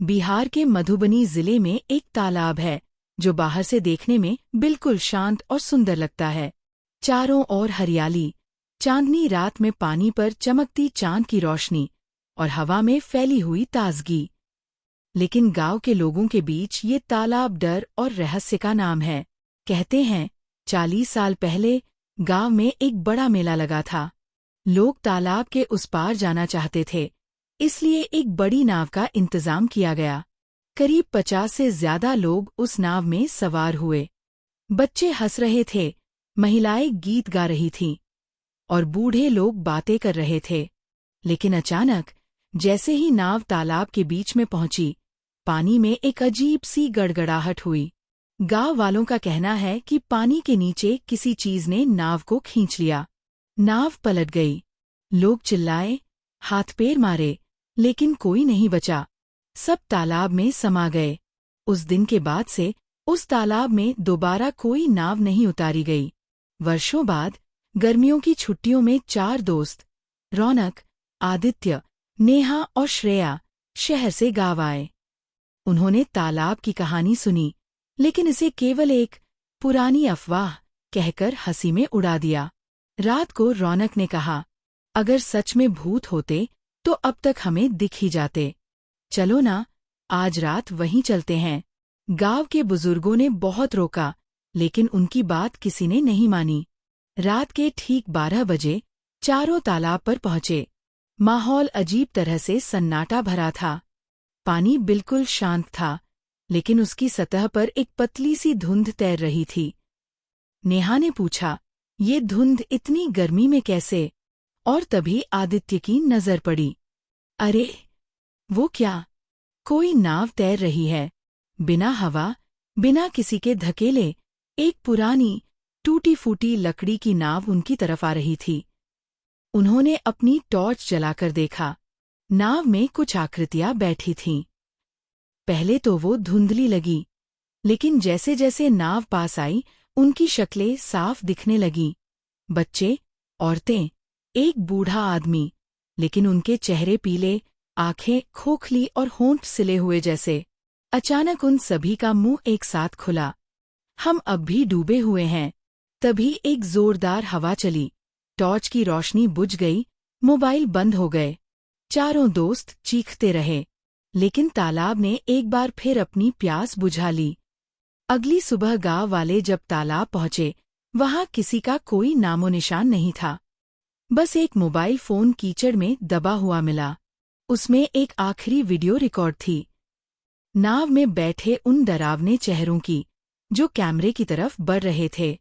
बिहार के मधुबनी जिले में एक तालाब है जो बाहर से देखने में बिल्कुल शांत और सुंदर लगता है। चारों ओर हरियाली, चांदनी रात में पानी पर चमकती चांद की रोशनी और हवा में फैली हुई ताजगी। लेकिन गांव के लोगों के बीच ये तालाब डर और रहस्य का नाम है। कहते हैं 40 साल पहले गांव में एक बड़ा मेला लगा था। लोग तालाब के उस पार जाना चाहते थे, इसलिए एक बड़ी नाव का इंतजाम किया गया। करीब 50 से ज्यादा लोग उस नाव में सवार हुए। बच्चे हंस रहे थे, महिलाएं गीत गा रही थीं और बूढ़े लोग बातें कर रहे थे। लेकिन अचानक जैसे ही नाव तालाब के बीच में पहुंची, पानी में एक अजीब सी गड़गड़ाहट हुई। गांव वालों का कहना है कि पानी के नीचे किसी चीज ने नाव को खींच लिया। नाव पलट गई। लोग चिल्लाए, हाथ पैर मारे, लेकिन कोई नहीं बचा। सब तालाब में समा गए। उस दिन के बाद से उस तालाब में दोबारा कोई नाव नहीं उतारी गई। वर्षों बाद गर्मियों की छुट्टियों में 4 दोस्त, रौनक, आदित्य, नेहा और श्रेया, शहर से गांव आए। उन्होंने तालाब की कहानी सुनी, लेकिन इसे केवल एक पुरानी अफवाह कहकर हंसी में उड़ा दिया। रात को रौनक ने कहा, अगर सच में भूत होते तो अब तक हमें दिख ही जाते। चलो ना, आज रात वहीं चलते हैं। गांव के बुजुर्गों ने बहुत रोका, लेकिन उनकी बात किसी ने नहीं मानी। रात के ठीक 12 बजे चारों तालाब पर पहुंचे। माहौल अजीब तरह से सन्नाटा भरा था। पानी बिल्कुल शांत था, लेकिन उसकी सतह पर एक पतली सी धुंध तैर रही थी। नेहा ने पूछा, ये धुंध इतनी गर्मी में कैसे? और तभी आदित्य की नजर पड़ी। अरे, वो क्या? कोई नाव तैर रही है, बिना हवा, बिना किसी के धकेले। एक पुरानी, टूटी-फूटी लकड़ी की नाव उनकी तरफ आ रही थी। उन्होंने अपनी टॉर्च जलाकर देखा। नाव में कुछ आकृतियां बैठी थीं। पहले तो वो धुंधली लगी, लेकिन जैसे जैसे नाव पास आई, उनकी शक्लें साफ दिखने लगीं। बच्चे, औरतें, एक बूढ़ा आदमी, लेकिन उनके चेहरे पीले, आंखें खोखली और होंठ सिले हुए जैसे। अचानक उन सभी का मुंह एक साथ खुला। हम अब भी डूबे हुए हैं। तभी एक जोरदार हवा चली, टॉर्च की रोशनी बुझ गई, मोबाइल बंद हो गए। चारों दोस्त चीखते रहे, लेकिन तालाब ने एक बार फिर अपनी प्यास बुझा ली। अगली सुबह गांव वाले जब तालाब पहुंचे, वहां किसी का कोई नामो निशान नहीं था। बस एक मोबाइल फोन कीचड़ में दबा हुआ मिला। उसमें एक आखिरी वीडियो रिकॉर्ड थी, नाव में बैठे उन डरावने चेहरों की, जो कैमरे की तरफ बढ़ रहे थे।